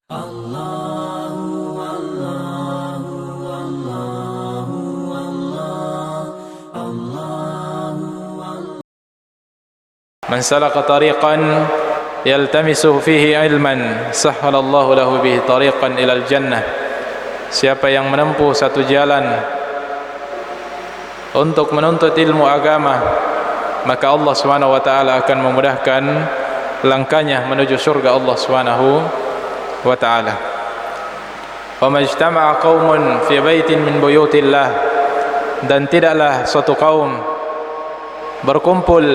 Man salaka tariqan yaltamisu fihi ilman sahhalallahu lahu bihi tariqan ilal jannah. Siapa yang menempuh satu jalan untuk menuntut ilmu agama, maka Allah Subhanahu wa taala akan memudahkan langkahnya menuju surga Allah Subhanahu wa taala. Wa majtama'a qaumun fi baitin min buyutillah, dan tidaklah suatu kaum berkumpul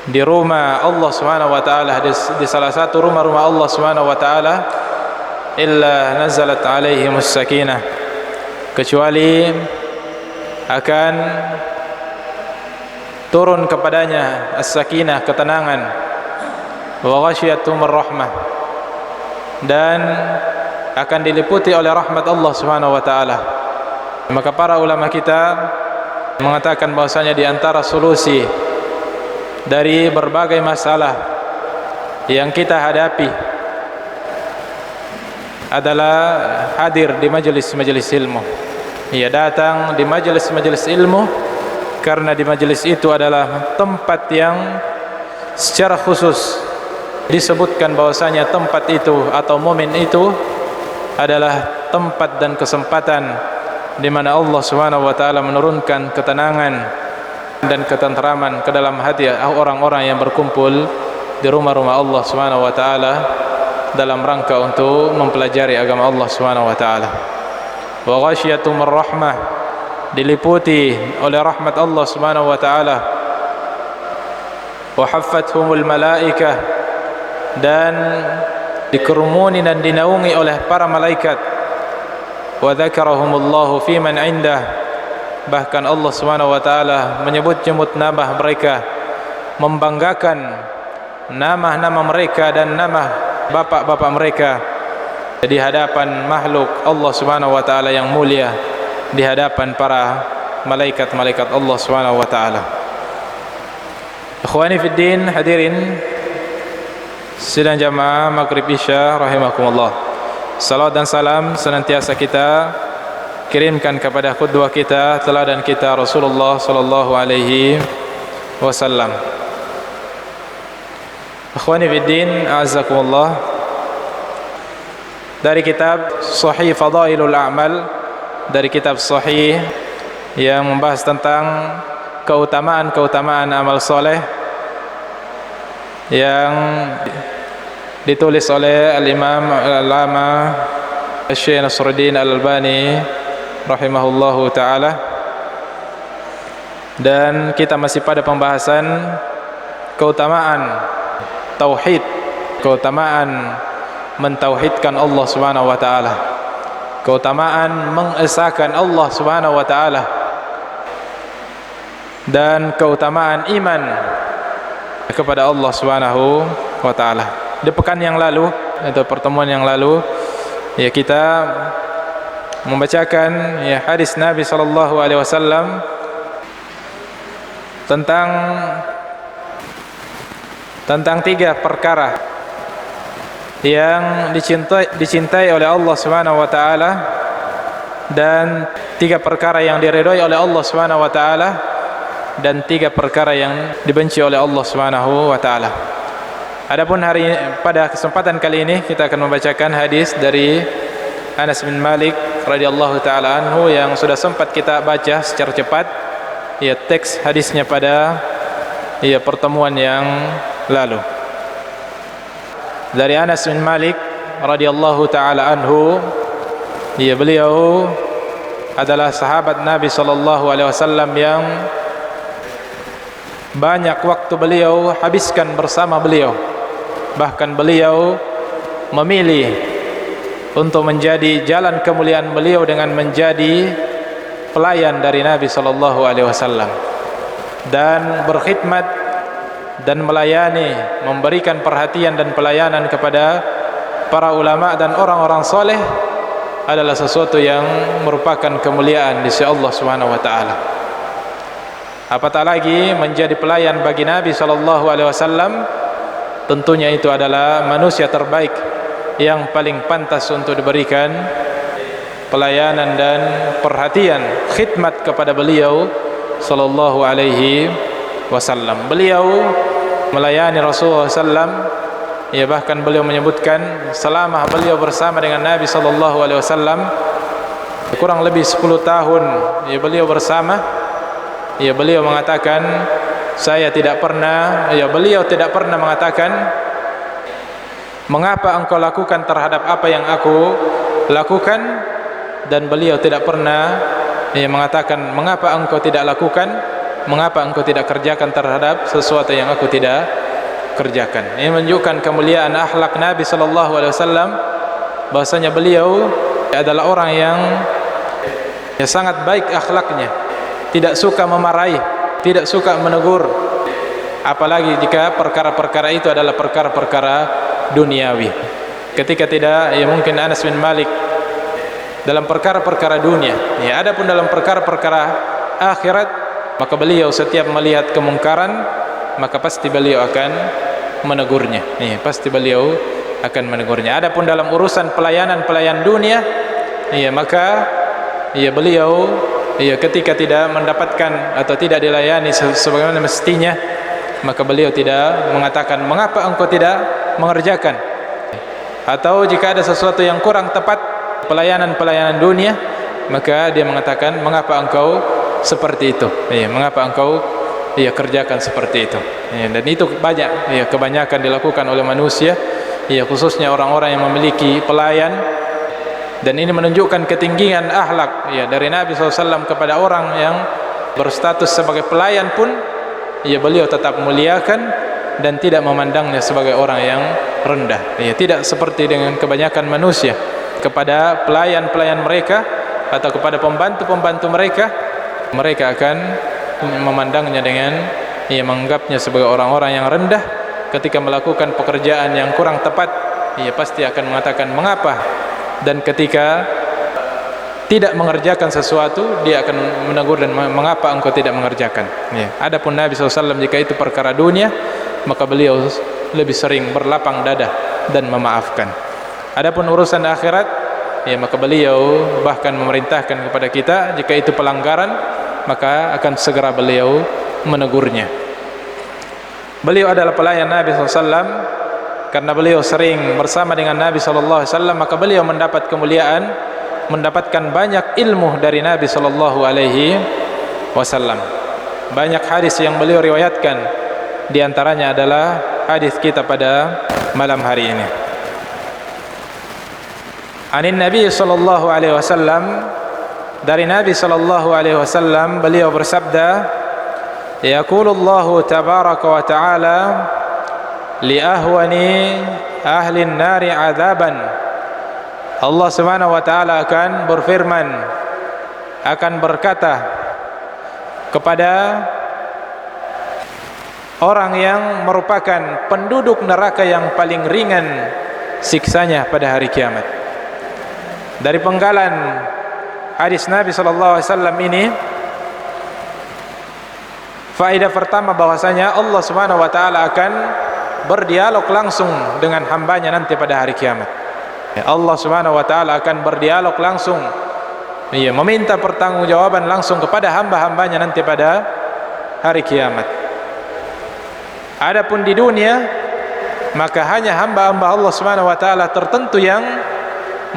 di rumah Allah Subhanahu wa taala, di salah satu rumah-rumah Allah Subhanahu wa taala, illa nazalat alaihimus sakinah, kecuali akan turun kepadanya as-sakinah, ketenangan, wa ghasyiatumur rahmah, dan akan diliputi oleh rahmat Allah Subhanahu wa taala. Maka para ulama kita mengatakan bahwasanya di antara solusi dari berbagai masalah yang kita hadapi adalah hadir di majelis-majelis ilmu. Ia datang di majelis-majelis ilmu karena di majelis itu adalah tempat yang secara khusus disebutkan bahwasanya tempat itu atau momen itu adalah tempat dan kesempatan di mana Allah Subhanahu wa taala menurunkan ketenangan dan ketenteraman ke dalam hati orang-orang yang berkumpul di rumah-rumah Allah Subhanahu wa taala dalam rangka untuk mempelajari agama Allah Subhanahu wa taala. Wa ghasyiatumur rahmah, diliputi oleh rahmat Allah Subhanahu wa taala. Wa haffathumul malaikah, dan dikerumuni dan dinaungi oleh para malaikat. Wa dzakarahumullahu fi man indah, bahkan Allah Subhanahu wa taala menyebut-nyebut nama mereka, membanggakan nama-nama mereka dan nama bapak-bapak mereka di hadapan makhluk Allah Subhanahu wa taala yang mulia, di hadapan para malaikat-malaikat Allah Subhanahu wa taala. Ikhwani fid din, hadirin sidang jamaah maghrib isya rahimakumullah. Salawat dan salam senantiasa kita kirimkan kepada qudwah kita, teladan kita, Rasulullah sallallahu alaihi wasallam. Akhwani fiddin, a'azzakumullah, dari kitab Sahih Fadailul A'mal, dari kitab Sahih yang membahas tentang keutamaan-keutamaan amal soleh, yang ditulis oleh Al-Imam Al-Alama Syekh Nasruddin Al-Albani rahimahullahu ta'ala. Dan kita masih pada pembahasan keutamaan tauhid, keutamaan mentauhidkan Allah Subhanahu wa ta'ala, keutamaan mengesahkan Allah Subhanahu wa ta'ala, dan keutamaan iman kepada Allah Subhanahu wa ta'ala. Di pekan yang lalu atau pertemuan yang lalu, ya, kita membacakan ya hadis Nabi sallallahu alaihi wasallam tentang tiga perkara yang dicintai oleh Allah Subhanahu wa taala, dan tiga perkara yang diridhai oleh Allah Subhanahu wa taala, dan tiga perkara yang dibenci oleh Allah Subhanahu wa taala. Adapun pada kesempatan kali ini kita akan membacakan hadis dari Anas bin Malik radhiyallahu taala anhu yang sudah sempat kita baca secara cepat ya teks hadisnya pada ya pertemuan yang lalu. Dari Anas bin Malik radhiyallahu taala anhu, ya, beliau adalah sahabat Nabi sallallahu alaihi wasallam yang banyak waktu beliau habiskan bersama beliau. Bahkan beliau memilih untuk menjadi jalan kemuliaan beliau dengan menjadi pelayan dari Nabi sallallahu alaihi wasallam, dan berkhidmat dan melayani, memberikan perhatian dan pelayanan kepada para ulama dan orang-orang soleh adalah sesuatu yang merupakan kemuliaan di sisi Allah Subhanahu wa taala. Apatah lagi menjadi pelayan bagi Nabi sallallahu alaihi wasallam, tentunya itu adalah manusia terbaik yang paling pantas untuk diberikan pelayanan dan perhatian khidmat kepada beliau sallallahu alaihi wasallam. Beliau melayani Rasulullah sallam, ya bahkan beliau menyebutkan selama beliau bersama dengan Nabi sallallahu alaihi wasallam kurang lebih 10 tahun ya beliau bersama, ya beliau mengatakan beliau tidak pernah mengatakan mengapa engkau lakukan terhadap apa yang aku lakukan, dan beliau tidak pernah mengatakan mengapa engkau tidak lakukan, mengapa engkau tidak kerjakan terhadap sesuatu yang aku tidak kerjakan. Ini menunjukkan kemuliaan akhlak Nabi sallallahu alaihi wasallam, bahwasanya beliau adalah orang yang sangat baik akhlaknya, tidak suka memarahi, tidak suka menegur, apalagi jika perkara-perkara itu adalah perkara-perkara duniawi. Ketika tidak, mungkin Anas bin Malik dalam perkara-perkara dunia, adapun dalam perkara-perkara akhirat, maka beliau setiap melihat kemungkaran maka pasti beliau akan menegurnya. Pasti beliau akan menegurnya. Adapun dalam urusan pelayan dunia, maka beliau ketika tidak mendapatkan atau tidak dilayani sebagaimana mestinya, maka beliau tidak mengatakan mengapa engkau tidak mengerjakan, atau jika ada sesuatu yang kurang tepat pelayanan dunia, maka dia mengatakan mengapa engkau seperti itu, mengapa engkau kerjakan seperti itu. Dan itu banyak, kebanyakan dilakukan oleh manusia, khususnya orang-orang yang memiliki pelayan. Dan ini menunjukkan ketinggian akhlak dari Nabi SAW kepada orang yang berstatus sebagai pelayan pun, beliau tetap muliakan dan tidak memandangnya sebagai orang yang rendah. Tidak seperti dengan kebanyakan manusia, kepada pelayan mereka atau kepada pembantu mereka, mereka akan memandangnya dengan menganggapnya sebagai orang-orang yang rendah. Ketika melakukan pekerjaan yang kurang tepat, pasti akan mengatakan mengapa, dan ketika tidak mengerjakan sesuatu, dia akan menegur dan mengapa engkau tidak mengerjakan. Adapun Nabi SAW jika itu perkara dunia, maka beliau lebih sering berlapang dada dan memaafkan. Adapun urusan akhirat, maka beliau bahkan memerintahkan kepada kita jika itu pelanggaran, maka akan segera beliau menegurnya. Beliau adalah pelayan Nabi SAW. Karena beliau sering bersama dengan Nabi SAW, maka beliau mendapat kemuliaan, mendapatkan banyak ilmu dari Nabi SAW. Banyak hadis yang beliau riwayatkan, di antaranya adalah hadis kita pada malam hari ini. Anin Nabi SAW, dari Nabi SAW beliau bersabda, yaqulullahu tabaraka wa ta'ala li ahwani ahli an-nari adzaban. Allah Subhanahu wa taala akan berfirman, akan berkata kepada orang yang merupakan penduduk neraka yang paling ringan siksanya pada hari kiamat. Dari penggalan hadis Nabi sallallahu alaihi wasallam ini, faedah pertama bahwasanya Allah Subhanahu wa taala akan berdialog langsung dengan hambanya nanti pada hari kiamat. Allah Subhanahu wa taala akan berdialog langsung, meminta pertanggungjawaban langsung kepada hamba-hambanya nanti pada hari kiamat. Adapun di dunia, maka hanya hamba-hamba Allah Subhanahu wa taala tertentu yang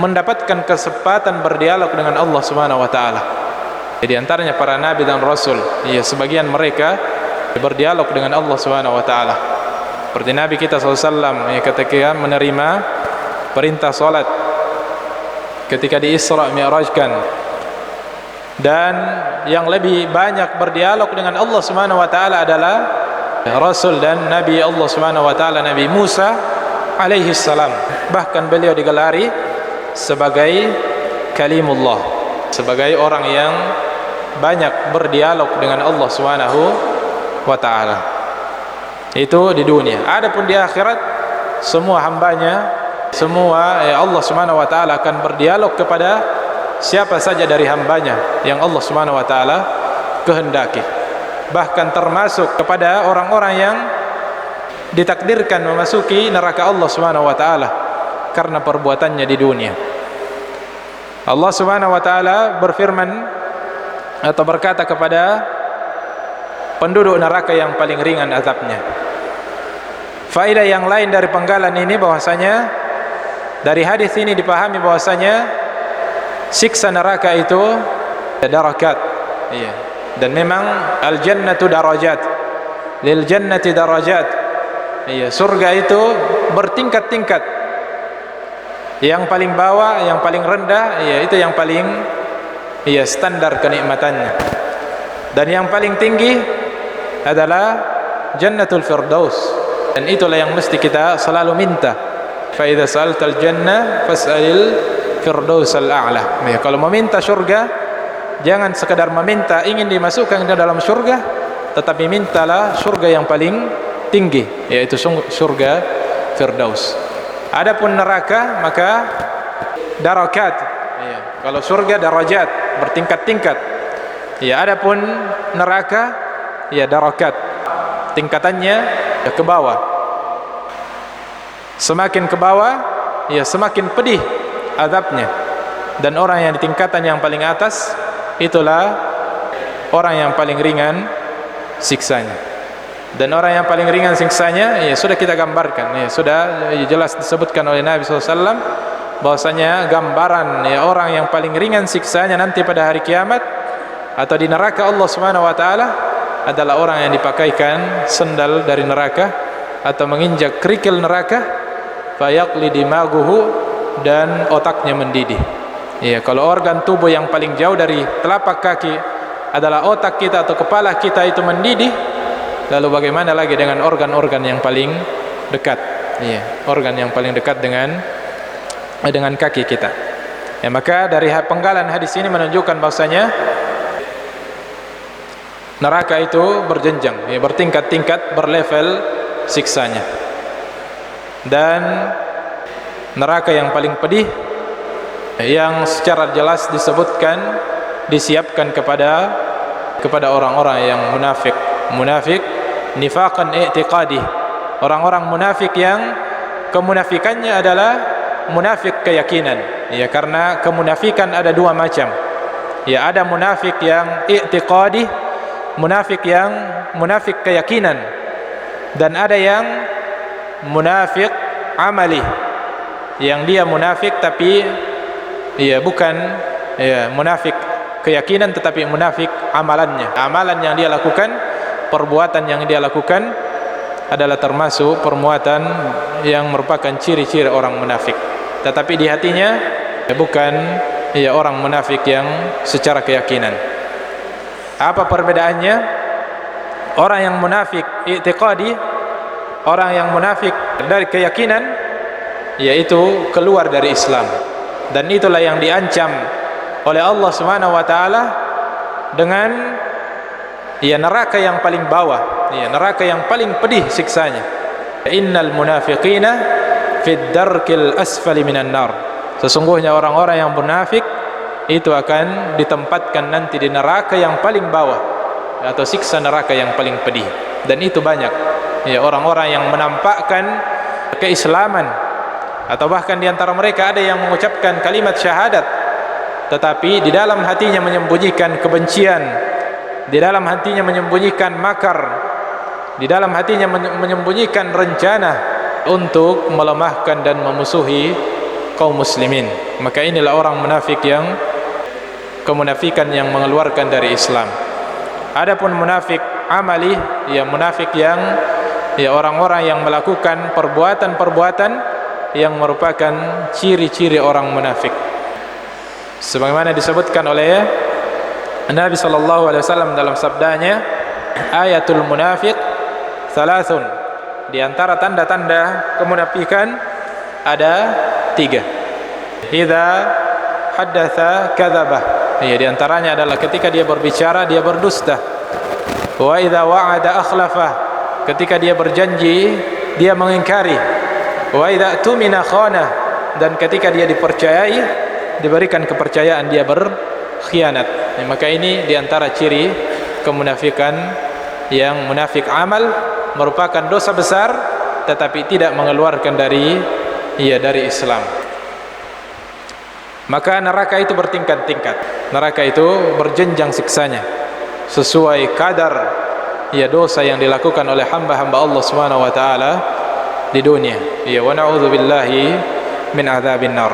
mendapatkan kesempatan berdialog dengan Allah Subhanahu wa taala. Jadi antaranya para nabi dan rasul, sebagian mereka berdialog dengan Allah Subhanahu wa taala. Seperti Nabi kita SAW ketika menerima perintah salat ketika di Isra Mi'rajkan. Dan yang lebih banyak berdialog dengan Allah Subhanahu wa taala adalah Rasul dan Nabi Allah Subhanahu wa taala, Nabi Musa alaihi salam. Bahkan beliau digelari sebagai kalimullah, sebagai orang yang banyak berdialog dengan Allah Subhanahu wa taala. Itu di dunia. Adapun di akhirat, semua hambanya, semua Allah Subhanahu wa taala akan berdialog kepada siapa saja dari hambanya yang Allah Subhanahu wa taala kehendaki. Bahkan termasuk kepada orang-orang yang ditakdirkan memasuki neraka Allah Subhanahu wa taala, karena perbuatannya di dunia. Allah Subhanahu wa taala berfirman atau berkata kepada penduduk neraka yang paling ringan azabnya. Faedah yang lain dari penggalan ini bahwasanya dari hadis ini dipahami bahwasanya siksa neraka itu darakat. Iya. Dan memang al-jannatu darajat. Lil jannati darajat. Iya, surga itu bertingkat-tingkat. Yang paling bawah, yang paling rendah, ya itu yang paling standar kenikmatannya. Dan yang paling tinggi adalah Jannatul Firdaus. Dan itulah yang mesti kita selalu minta. Fa idza sa'altal jannah fas'alil firdausal a'la. Ya, kalau meminta surga, jangan sekadar meminta ingin dimasukkan ke dalam surga, tetapi mintalah surga yang paling tinggi, yaitu surga Firdaus. Adapun neraka maka darakat. Ya, kalau surga darajat, bertingkat-tingkat. Ya, adapun neraka ya darakat, tingkatannya ya ke bawah. Semakin ke bawah ya semakin pedih azabnya. Dan orang yang di tingkatan yang paling atas itulah orang yang paling ringan siksanya. Dan orang yang paling ringan siksanya ya sudah kita gambarkan, ya sudah jelas disebutkan oleh Nabi SAW bahwasanya gambaran ya orang yang paling ringan siksanya nanti pada hari kiamat atau di neraka Allah Subhanahu wa taala adalah orang yang dipakaikan sendal dari neraka atau menginjak kerikil neraka, fayaqli dimaguhu, dan otaknya mendidih. Ya, kalau organ tubuh yang paling jauh dari telapak kaki adalah otak kita atau kepala kita itu mendidih, lalu bagaimana lagi dengan organ-organ yang paling dekat? Ya, organ yang paling dekat dengan kaki kita. Ya, maka dari penggalan hadis ini menunjukkan bahwasanya neraka itu berjenjang, ya, bertingkat-tingkat, berlevel siksanya. Dan neraka yang paling pedih yang secara jelas disebutkan disiapkan kepada orang-orang yang munafik nifaqan i'tiqadi, orang-orang munafik yang kemunafikannya adalah munafik keyakinan. Ya, karena kemunafikan ada dua macam. Ya, ada munafik yang i'tiqadi, munafik yang munafik keyakinan, dan ada yang munafik amali, yang dia munafik tapi ya bukan ya munafik keyakinan tetapi munafik amalannya. Amalan yang dia lakukan, perbuatan yang dia lakukan adalah termasuk perbuatan yang merupakan ciri-ciri orang munafik, tetapi di hatinya ya bukan ya orang munafik yang secara keyakinan. Apa perbedaannya? Orang yang munafik i'tiqadi, orang yang munafik dari keyakinan, yaitu keluar dari Islam. Dan itulah yang diancam oleh Allah Subhanahu wa taala dengan ya neraka yang paling bawah, ya neraka yang paling pedih siksanya. Innal munafiqina fid darkil asfali minan nar. Sesungguhnya orang-orang yang munafik itu akan ditempatkan nanti di neraka yang paling bawah, atau siksa neraka yang paling pedih. Dan itu banyak ya orang-orang yang menampakkan keislaman, atau bahkan di antara mereka ada yang mengucapkan kalimat syahadat, tetapi di dalam hatinya menyembunyikan kebencian, di dalam hatinya menyembunyikan makar, di dalam hatinya menyembunyikan rencana untuk melemahkan dan memusuhi kaum muslimin. Maka inilah orang munafik yang kemunafikan yang mengeluarkan dari Islam. Adapun munafik amali, ya munafik yang ya orang-orang yang melakukan perbuatan-perbuatan yang merupakan ciri-ciri orang munafik. Sebagaimana disebutkan oleh Nabi sallallahu alaihi wasallam dalam sabdanya, ayatul munafiq thalathun. Di antara tanda-tanda kemunafikan ada 3. Idza haddatsa kadzaba. Ya, di antaranya adalah ketika dia berbicara dia berdusta. Wa idza wa'ada akhlafa. Ketika dia berjanji dia mengingkari. Wa idza tumina khana. Dan ketika dia dipercayai, diberikan kepercayaan, dia berkhianat. Ya, maka ini di antara ciri kemunafikan yang munafik amal, merupakan dosa besar tetapi tidak mengeluarkan dari dari Islam. Maka neraka itu bertingkat-tingkat. Neraka itu berjenjang siksanya sesuai kadar dosa yang dilakukan oleh hamba-hamba Allah Subhanahu wa taala di dunia. Wa na'udzubillahi min adzabin nar.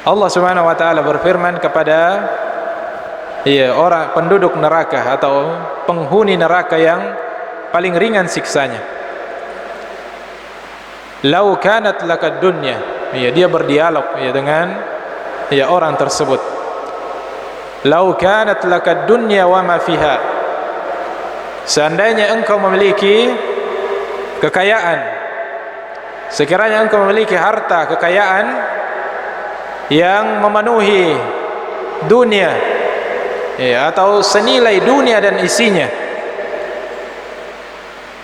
Allah Subhanahu wa taala berfirman kepada orang penduduk neraka atau penghuni neraka yang paling ringan siksanya. Lau kanat lakad dunya, dia berdialog dengan orang tersebut. Lau kanat lakad dunya wa ma fiha, seandainya engkau memiliki kekayaan, sekiranya engkau memiliki harta kekayaan yang memenuhi dunia, atau senilai dunia dan isinya,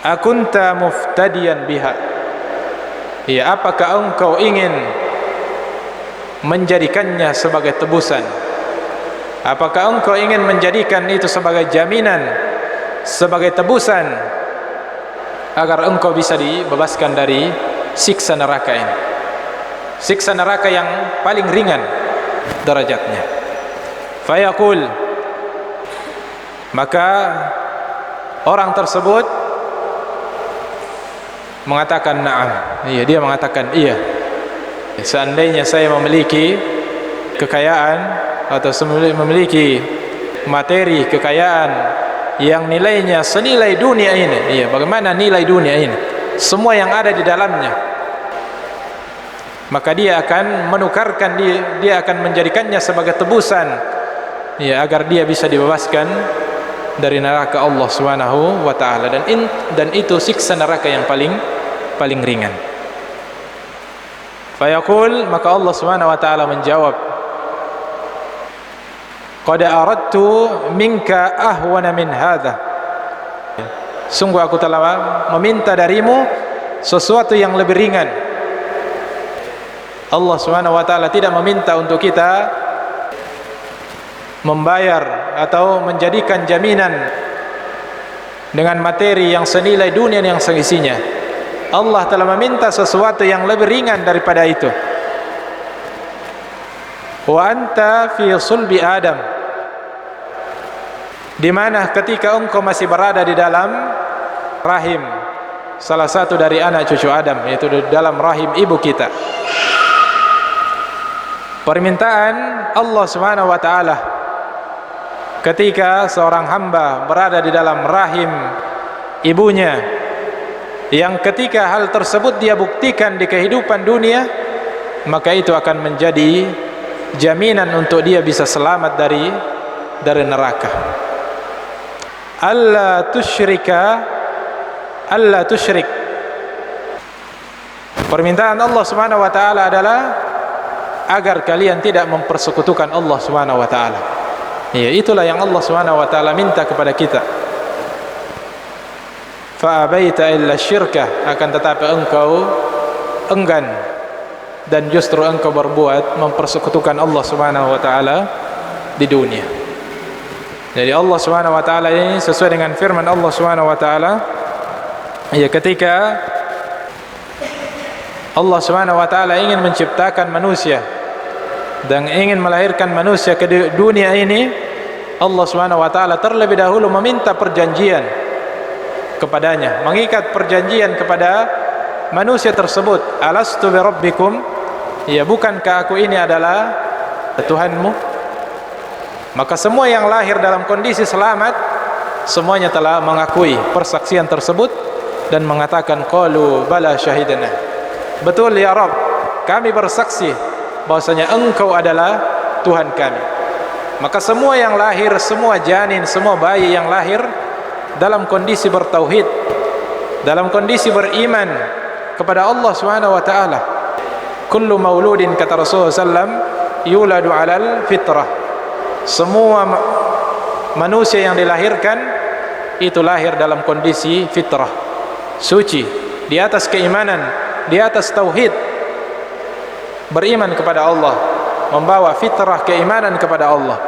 akunta muftadiyan biha, apakah engkau ingin menjadikannya sebagai tebusan? Apakah engkau ingin menjadikan itu sebagai jaminan, sebagai tebusan agar engkau bisa dibebaskan dari siksa neraka ini, siksa neraka yang paling ringan derajatnya? Fayaqul, maka orang tersebut mengatakan na'am, dia mengatakan iya, seandainya saya memiliki kekayaan atau memiliki materi kekayaan yang nilainya senilai dunia ini, bagaimana nilai dunia ini, semua yang ada di dalamnya, maka dia akan menukarkan, dia akan menjadikannya sebagai tebusan, agar dia bisa dibebaskan dari neraka Allah Subhanahu wa taala, dan itu siksa neraka yang paling ringan. Fayaqul, maka Allah Subhanahu wa taala menjawab, qad aradtu minka ahwana min hadha, sungguh aku telah meminta darimu sesuatu yang lebih ringan. Allah Subhanahu wa taala tidak meminta untuk kita membayar atau menjadikan jaminan dengan materi yang senilai dunia yang seisinya. Allah telah meminta sesuatu yang lebih ringan daripada itu. Wa anta fi sulbi Adam, di mana ketika engkau masih berada di dalam rahim salah satu dari anak cucu Adam, yaitu di dalam rahim ibu kita. Permintaan Allah Subhanahu wa taala ketika seorang hamba berada di dalam rahim ibunya, yang ketika hal tersebut dia buktikan di kehidupan dunia, maka itu akan menjadi jaminan untuk dia bisa selamat dari neraka. Alla tusyrik. Permintaan Allah Subhanahu wa taala adalah agar kalian tidak mempersekutukan Allah Subhanahu wa taala. Itulah yang Allah Subhanahu wa taala minta kepada kita. Fa abaita illa syirka, akan tetapi engkau enggan dan justru engkau berbuat mempersekutukan Allah Subhanahu wa taala di dunia. Jadi Allah Subhanahu wa taala ini sesuai dengan firman Allah Subhanahu wa taala, ketika Allah Subhanahu wa taala ingin menciptakan manusia dan ingin melahirkan manusia ke dunia ini, Allah Subhanahu wa taala terlebih dahulu meminta perjanjian kepadanya, mengikat perjanjian kepada manusia tersebut. Alastu bi rabbikum, bukankah aku ini adalah Tuhanmu? Maka semua yang lahir dalam kondisi selamat, semuanya telah mengakui persaksian tersebut dan mengatakan qalu bala syahidana, betul ya Rabb, kami bersaksi bahwasanya engkau adalah Tuhan kami. Maka semua yang lahir, semua janin, semua bayi yang lahir dalam kondisi bertauhid, dalam kondisi beriman kepada Allah Subhanahu wa taala. Kullu mauludin, kata Rasulullah sallam, yuladu alal fitrah. Semua manusia yang dilahirkan itu lahir dalam kondisi fitrah, suci, di atas keimanan, di atas tauhid, beriman kepada Allah, membawa fitrah keimanan kepada Allah.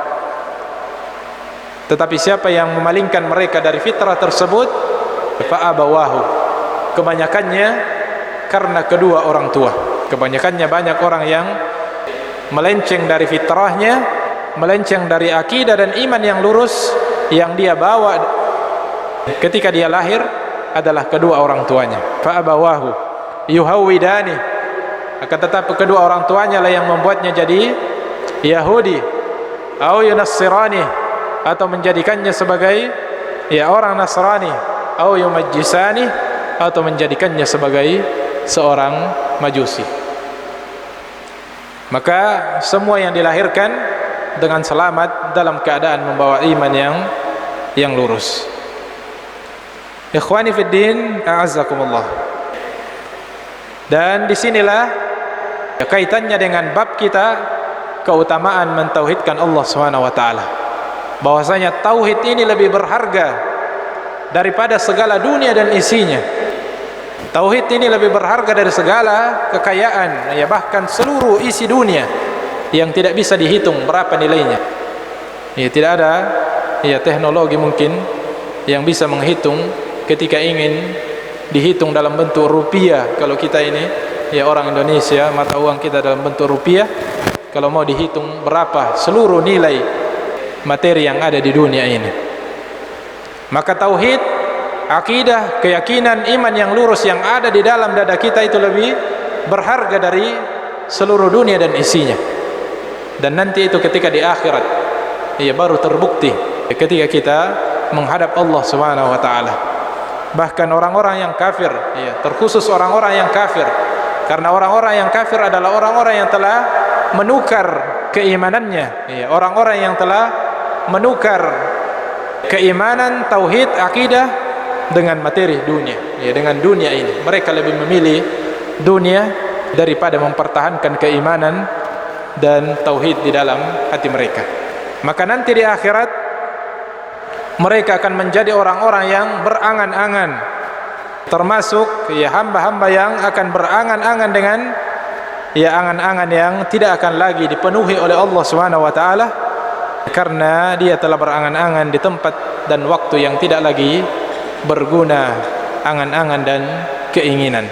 Tetapi siapa yang memalingkan mereka dari fitrah tersebut, fa abawahu, kebanyakannya karena kedua orang tua. Kebanyakannya banyak orang yang melenceng dari fitrahnya, melenceng dari akidah dan iman yang lurus yang dia bawa ketika dia lahir adalah kedua orang tuanya. Fa abawahu yuhawidani, akan tetapi kedua orang tuanya lah yang membuatnya jadi Yahudi, atau Yunassirani, atau menjadikannya sebagai orang Nasrani, atau Yumajjisani, atau menjadikannya sebagai seorang Majusi. Maka semua yang dilahirkan dengan selamat dalam keadaan membawa iman yang lurus. Ikhwani fid din, a'azzakumullah. Dan disinilah kaitannya dengan bab kita, keutamaan mentauhidkan Allah Subhanahu wa taala. Bahwasanya tauhid ini lebih berharga daripada segala dunia dan isinya. Tauhid ini lebih berharga dari segala kekayaan, bahkan seluruh isi dunia yang tidak bisa dihitung berapa nilainya. Tidak ada teknologi mungkin yang bisa menghitung ketika ingin dihitung dalam bentuk rupiah. Kalau kita ini orang Indonesia, mata uang kita dalam bentuk rupiah, kalau mau dihitung berapa seluruh nilai materi yang ada di dunia ini. Maka tauhid, akidah, keyakinan, iman yang lurus yang ada di dalam dada kita itu lebih berharga dari seluruh dunia dan isinya. Dan nanti itu ketika di akhirat baru terbukti ketika kita menghadap Allah Subhanahu wa taala. Bahkan orang-orang yang kafir, terkhusus orang-orang yang kafir, karena orang-orang yang kafir adalah orang-orang yang telah menukar keimanannya, orang-orang yang telah menukar keimanan, tauhid, akidah dengan materi dunia, dengan dunia ini. Mereka lebih memilih dunia daripada mempertahankan keimanan dan tauhid di dalam hati mereka. Maka nanti di akhirat mereka akan menjadi orang-orang yang berangan-angan, termasuk hamba-hamba yang akan berangan-angan dengan angan-angan yang tidak akan lagi dipenuhi oleh Allah Subhanahu wa taala, karena dia telah berangan-angan di tempat dan waktu yang tidak lagi berguna angan-angan dan keinginan.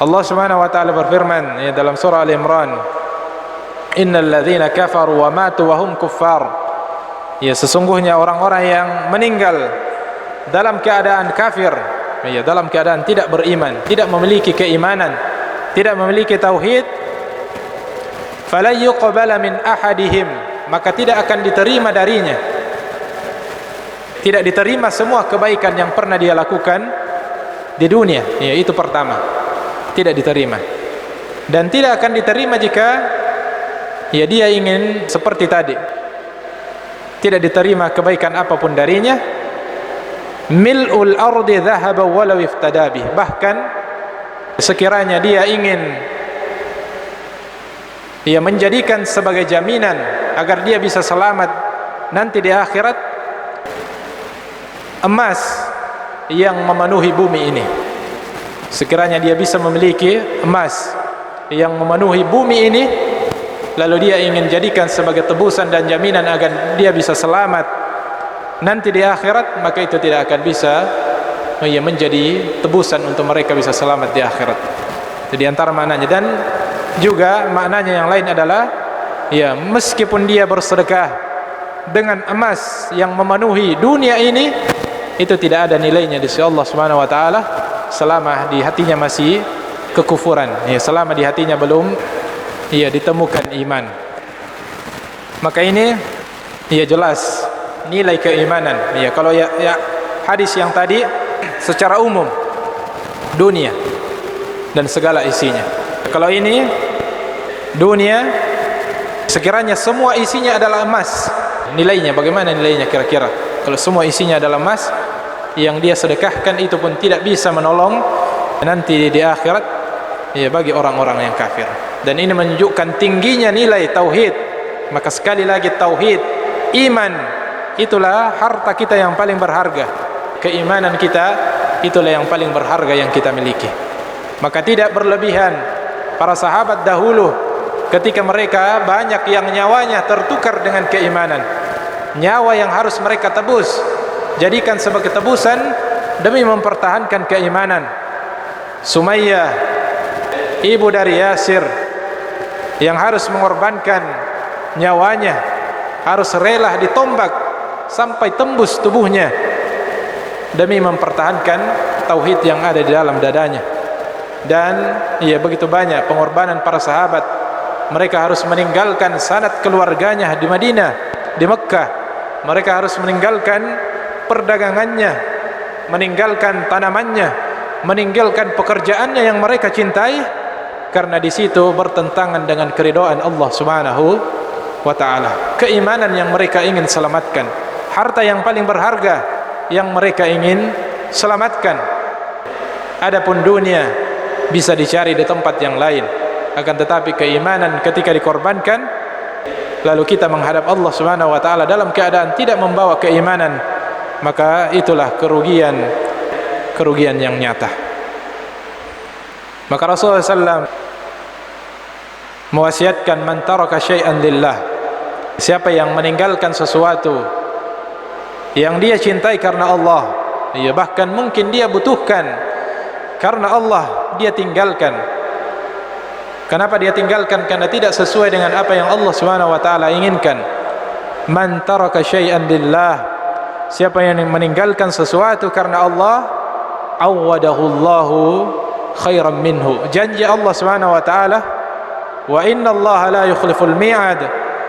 Allah Subhanahu wa taala berfirman dalam surah Al-Imran, innal ladzina kafaru wa matu wa hum kuffar. Sesungguhnya orang-orang yang meninggal dalam keadaan kafir, dalam keadaan tidak beriman, tidak memiliki keimanan, tidak memiliki tauhid, fala yuqbala min ahadihim, maka tidak akan diterima darinya, tidak diterima semua kebaikan yang pernah dia lakukan di dunia. Itu pertama, tidak diterima. Dan tidak akan diterima jika dia ingin seperti tadi, tidak diterima kebaikan apapun darinya. Mil'ul ardi dhahaba walau iftada bih, bahkan sekiranya dia ingin menjadikan sebagai jaminan agar dia bisa selamat nanti di akhirat, emas yang memenuhi bumi ini, sekiranya dia bisa memiliki emas yang memenuhi bumi ini, lalu dia ingin jadikan sebagai tebusan dan jaminan agar dia bisa selamat nanti di akhirat, maka itu tidak akan bisa menjadi tebusan untuk mereka bisa selamat di akhirat. Jadi antara maknanya, dan juga maknanya yang lain adalah meskipun dia bersedekah dengan emas yang memenuhi dunia ini, itu tidak ada nilainya di sisi Allah Subhanahu wa taala selama di hatinya masih kekufuran, selama di hatinya belum ditemukan iman. Maka ini jelas nilai keimanan. Kalau hadis yang tadi secara umum dunia dan segala isinya. Kalau ini dunia sekiranya semua isinya adalah emas, nilainya bagaimana nilainya kira-kira? Kalau semua isinya adalah emas yang dia sedekahkan, itu pun tidak bisa menolong nanti di akhirat bagi orang-orang yang kafir. Dan ini menunjukkan tingginya nilai tauhid. Maka sekali lagi tauhid, iman, itulah harta kita yang paling berharga. Keimanan kita itulah yang paling berharga yang kita miliki. Maka tidak berlebihan para sahabat dahulu ketika mereka banyak yang nyawanya tertukar dengan keimanan, nyawa yang harus mereka tebus, jadikan sebagai tebusan demi mempertahankan keimanan. Sumayyah, ibu dari Yasir, yang harus mengorbankan nyawanya, harus rela ditombak sampai tembus tubuhnya demi mempertahankan tauhid yang ada di dalam dadanya. Dan begitu banyak pengorbanan para sahabat. Mereka harus meninggalkan sanad keluarganya di Madinah, di Mekkah. Mereka harus meninggalkan perdagangannya, meninggalkan tanamannya, meninggalkan pekerjaannya yang mereka cintai, karena di situ bertentangan dengan keridhaan Allah Subhanahu wa taala. Keimanan yang mereka ingin selamatkan, harta yang paling berharga yang mereka ingin selamatkan. Adapun dunia bisa dicari di tempat yang lain, akan tetapi keimanan ketika dikorbankan, lalu kita menghadap Allah Subhanahu wa taala dalam keadaan tidak membawa keimanan, maka itulah kerugian yang nyata. Maka Rasulullah SAW mewasiatkan, man taraka syai'an lillah, siapa yang meninggalkan sesuatu yang dia cintai karena Allah, bahkan mungkin dia butuhkan, karena Allah dia tinggalkan. Kenapa dia tinggalkan? Karena tidak sesuai dengan apa yang Allah Subhanahu wa taala inginkan. Man taraka syai'an lillah, siapa yang meninggalkan sesuatu karena Allah, awadahu Allahu khairan minhu. Janji Allah Subhanahu wa taala, wa inna Allah la yukhliful mi'ad,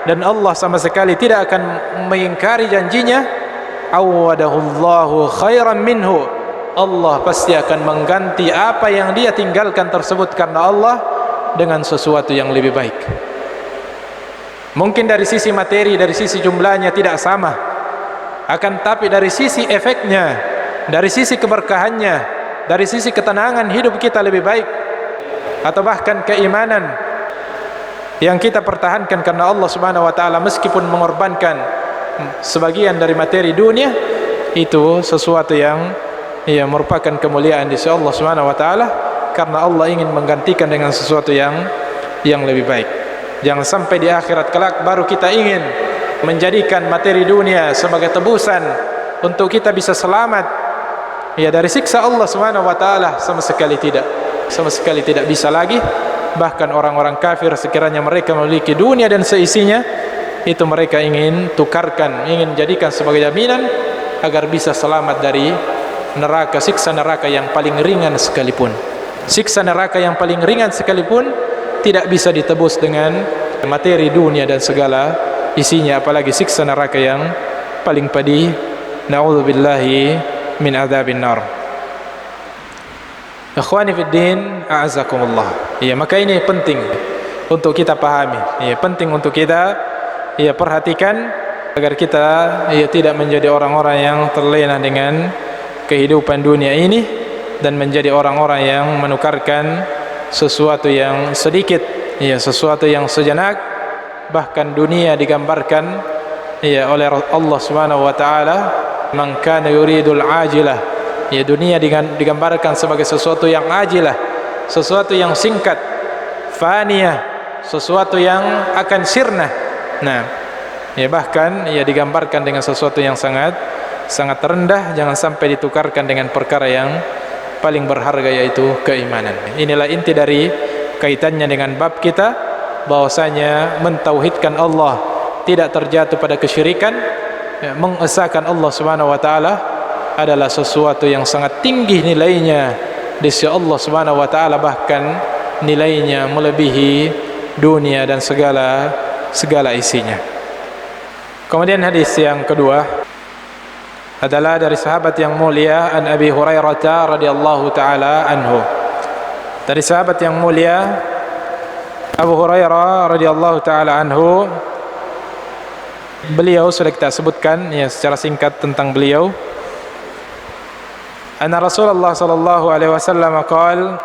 dan Allah sama sekali tidak akan mengingkari janjinya. Awadahu Allahu khairan minhu, Allah pasti akan mengganti apa yang dia tinggalkan tersebut karena Allah dengan sesuatu yang lebih baik. Mungkin dari sisi materi, dari sisi jumlahnya tidak sama, akan tapi dari sisi efeknya, dari sisi keberkahannya, dari sisi ketenangan hidup kita lebih baik, atau bahkan keimanan yang kita pertahankan karena Allah Subhanahu wa taala, meskipun mengorbankan sebagian dari materi dunia, itu sesuatu yang merupakan kemuliaan di sisi Allah Subhanahu wa taala, karena Allah ingin menggantikan dengan sesuatu yang lebih baik. Jangan sampai di akhirat kelak baru kita ingin menjadikan materi dunia sebagai tebusan untuk kita bisa selamat dari siksa Allah Subhanahu wa taala. Sama sekali tidak bisa lagi. Bahkan orang-orang kafir, sekiranya mereka memiliki dunia dan seisinya, itu mereka ingin tukarkan, ingin jadikan sebagai jaminan agar bisa selamat dari neraka, siksa neraka yang paling ringan sekalipun. Siksa neraka yang paling ringan sekalipun tidak bisa ditebus dengan materi dunia dan segala isinya, apalagi siksa neraka yang paling pedih. Na'udzubillahi min adzabin nar. Ikhwani fid din, a'azakumullah. Maka ini penting untuk kita pahami, penting untuk kita perhatikan, agar kita tidak menjadi orang-orang yang terlena dengan kehidupan dunia ini dan menjadi orang-orang yang menukarkan sesuatu yang sedikit, sesuatu yang sejenak. Bahkan dunia digambarkan oleh Allah Subhanahu wa taala, man kana yuridul ajilah, dunia digambarkan sebagai sesuatu yang ajilah, sesuatu yang singkat, faniyah, sesuatu yang akan sirna. Bahkan digambarkan dengan sesuatu yang sangat rendah. Jangan sampai ditukarkan dengan perkara yang paling berharga, yaitu keimanan. Inilah inti dari kaitannya dengan bab kita, bahwasanya mentauhidkan Allah, tidak terjatuh pada kesyirikan, mengesahkan Allah Subhanahu wa taala adalah sesuatu yang sangat tinggi nilainya di sisi Allah Subhanahu wa taala, bahkan nilainya melebihi dunia dan segala isinya. Kemudian hadis yang kedua adalah dari sahabat yang mulia, an Abi Hurairah radhiyallahu taala anhu. Dari sahabat yang mulia Abu Hurairah radhiyallahu taala anhu, beliau sudah kita sebutkan secara singkat tentang beliau. Anna Rasulullah sallallahu alaihi wasallam qaal,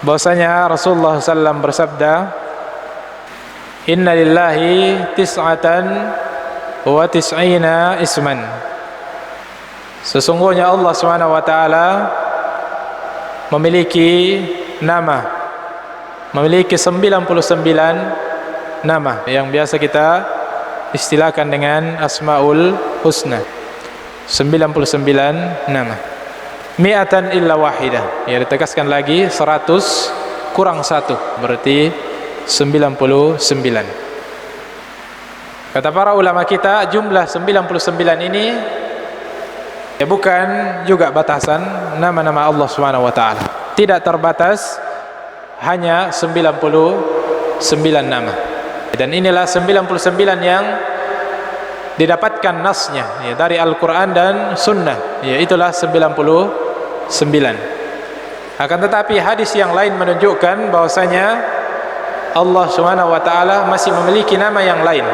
bahwasanya Rasulullah sallam bersabda, inna lillahi tis'atan wa tis'ina isman. Sesungguhnya Allah Subhanahu wa taala memiliki nama, memiliki 99 nama yang biasa kita istilahkan dengan Asmaul Husna. 99 nama. mi'atan illa wahidah. Ya, ditegaskan lagi 100 kurang 1 berarti 99. Kata para ulama kita, jumlah 99 ini ya bukan juga batasan nama-nama Allah Subhanahu wa taala. Tidak terbatas hanya 99 nama. Dan inilah 99 yang didapatkan nasnya ya, dari Al-Quran dan Sunnah, ya, itulah 99. Akan tetapi hadis yang lain menunjukkan bahwasanya Allah Subhanahu wa taala masih memiliki nama yang lain.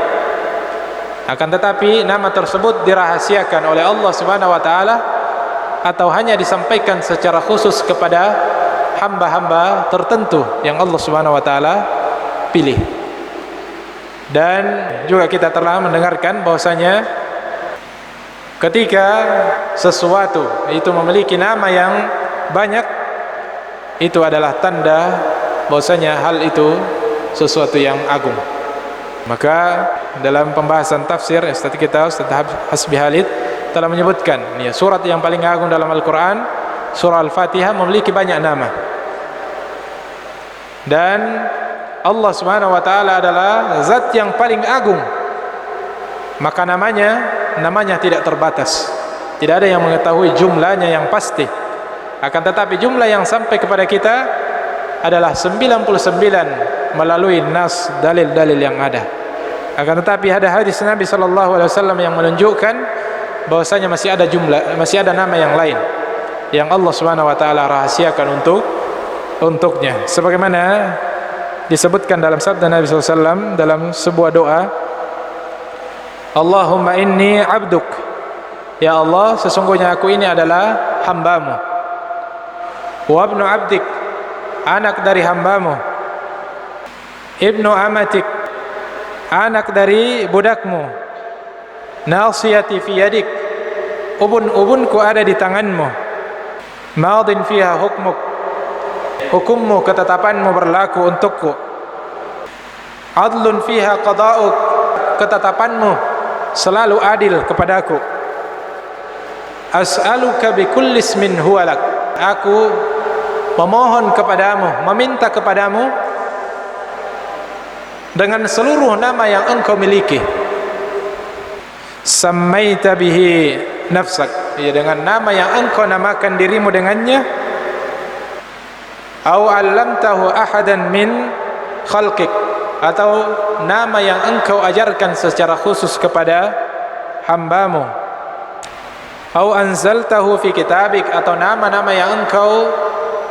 Akan tetapi nama tersebut dirahasiakan oleh Allah Subhanahu wa taala atau hanya disampaikan secara khusus kepada hamba-hamba tertentu yang Allah Subhanahu wa taala pilih. Dan juga kita telah mendengarkan bahwasanya ketika sesuatu itu memiliki nama yang banyak, itu adalah tanda bahwasanya hal itu sesuatu yang agung. Maka dalam pembahasan tafsir Ustaz kita, Ustaz Hasbi Halid telah menyebutkan ya, surat yang paling agung dalam Al-Quran, surah Al-Fatihah, memiliki banyak nama. Dan Allah Subhanahu wa taala adalah zat yang paling agung, maka namanya tidak terbatas. Tidak ada yang mengetahui jumlahnya yang pasti. Akan tetapi jumlah yang sampai kepada kita adalah 99 melalui nas, dalil-dalil yang ada. Akan tetapi ada hadis Nabi sallallahu alaihi wasallam yang menunjukkan bahwasanya masih ada nama yang lain yang Allah Subhanahu wa taala rahasiakan untuknya, sebagaimana disebutkan dalam sabda Nabi sallallahu alaihi wasallam dalam sebuah doa, Allahumma inni abduk, ya Allah, sesungguhnya aku ini adalah hambamu, wa ibnu abdik, anak dari hambamu, ibnu amatik, anak dari budakmu, nasiyati fi yadik, ubun-ubunku ada di tanganmu, madin fiha hukmuk, hukummu, ketetapanmu berlaku untukku, adlun fiha qada'uk, ketetapanmu selalu adil kepadaku, as'aluka bikulli ismin huwalak, aku memohon kepadamu, meminta kepadamu dengan seluruh nama yang engkau miliki, sammaita bihi nafsak, ya, dengan nama yang engkau namakan dirimu dengannya, au 'allamtahu ahadan min khalqik, atau nama yang engkau ajarkan secara khusus kepada hambamu, au anzaltahu fi kitabik, atau nama-nama yang engkau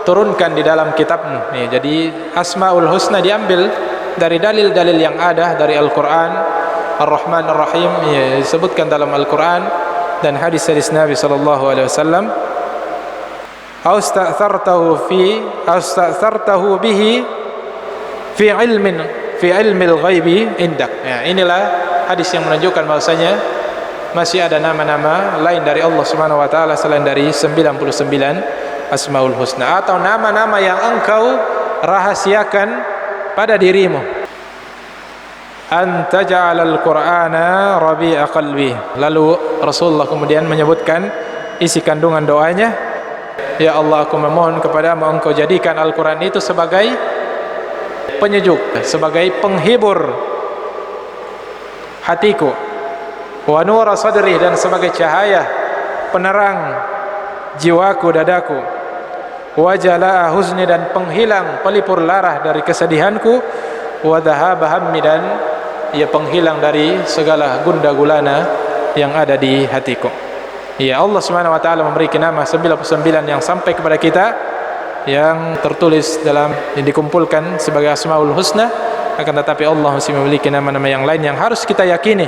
turunkan di dalam kitabmu. Ya, jadi Asmaul Husna diambil dari dalil-dalil yang ada dari Al-Quran, Ar-Rahman Ar-Rahim, ya, disebutkan dalam Al-Quran dan hadis-hadis Nabi sallallahu alaihi wasallam. Asta'thartahu bihi fi ilmil ghaibi indak. Ya, inilah hadis yang menunjukkan bahwasanya masih ada nama-nama lain dari Allah Subhanahu wa taala selain dari 99 Asmaul Husna, atau nama-nama yang engkau rahasiakan pada dirimu. Anta ja'alal Qur'ana rabi'a qalbi. Lalu Rasulullah kemudian menyebutkan isi kandungan doanya, ya Allah, aku memohon kepadamu engkau jadikan Al-Quran itu sebagai penyejuk, sebagai penghibur hatiku, wa nura sadri, dan sebagai cahaya penerang jiwaku, dadaku, wa jalaa huzni, dan penghilang pelipur lara dari kesedihanku, wa dhahaba hammi, dan ia penghilang dari segala gundah gulana yang ada di hatiku. Ya, Allah Subhanahu wa taala memberikan nama 99 yang sampai kepada kita, yang tertulis dalam, yang dikumpulkan sebagai Asmaul Husna. Akan tetapi Allah masih memiliki nama-nama yang lain yang harus kita yakini,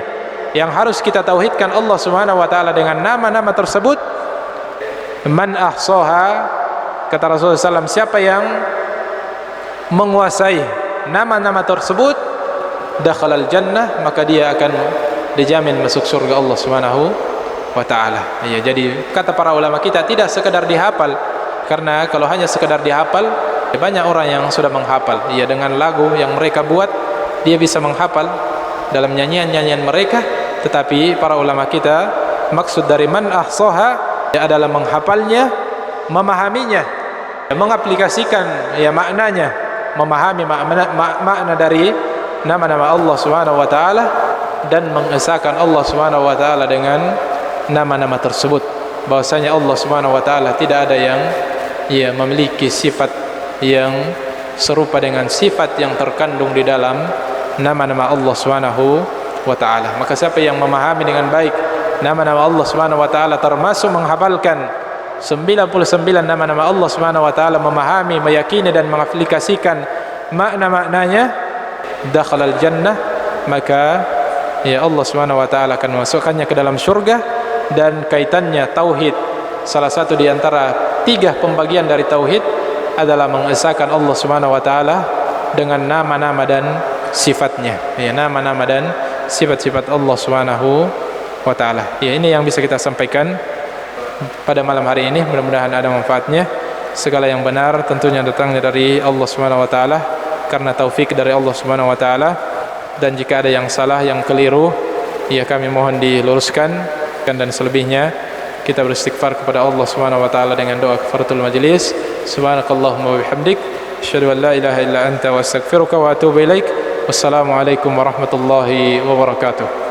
yang harus kita tauhidkan Allah Subhanahu wa taala dengan nama-nama tersebut. Man ahsaha, kata Rasulullah SAW, siapa yang menguasai nama-nama tersebut, dakhalal jannah, maka dia akan dijamin masuk surga Allah Subhanahu wa ta'ala. Ya, jadi kata para ulama kita, tidak sekedar dihafal, karena kalau hanya sekedar dihafal, banyak orang yang sudah menghafal. Ya, dengan lagu yang mereka buat, dia bisa menghafal dalam nyanyian-nyanyian mereka. Tetapi para ulama kita, maksud dari man ahsaha adalah menghafalnya memahaminya, mengaplikasikan ya maknanya, memahami makna dari nama-nama Allah Subhanahu wa taala dan mengesahkan Allah Subhanahu wa taala dengan nama-nama tersebut, bahwasanya Allah Subhanahu wa taala tidak ada yang memiliki sifat yang serupa dengan sifat yang terkandung di dalam nama-nama Allah Subhanahu wa taala. Maka siapa yang memahami dengan baik nama-nama Allah Subhanahu wa taala, termasuk menghafalkan 99 nama-nama Allah Subhanahu wa taala, memahami, meyakini dan mengaplikasikan makna-maknanya, dakhalal jannah, maka ya Allah Subhanahu wa taala akan memasukkannya ke dalam surga. Dan kaitannya tauhid, salah satu di antara 3 pembagian dari tauhid adalah mengesahkan Allah Subhanahu wa taala dengan nama-nama dan sifatnya, ya, nama-nama dan sifat-sifat Allah Subhanahu wa taala. Ya, ini yang bisa kita sampaikan pada malam hari ini. Mudah-mudahan ada manfaatnya. Segala yang benar tentunya datangnya dari Allah Subhanahu wa taala, karena taufik dari Allah Subhanahu wa taala. Dan jika ada yang salah, yang keliru, ya kami mohon diluruskan. Dan selebihnya kita beristighfar kepada Allah Subhanahu wa taala dengan doa kafaratul majlis. Subhanakallahumma wa bihamdik, asyhadu an la ilaha illa anta wa astaghfiruka wa atubu ilaik. Wassalamu alaikum warahmatullahi wabarakatuh.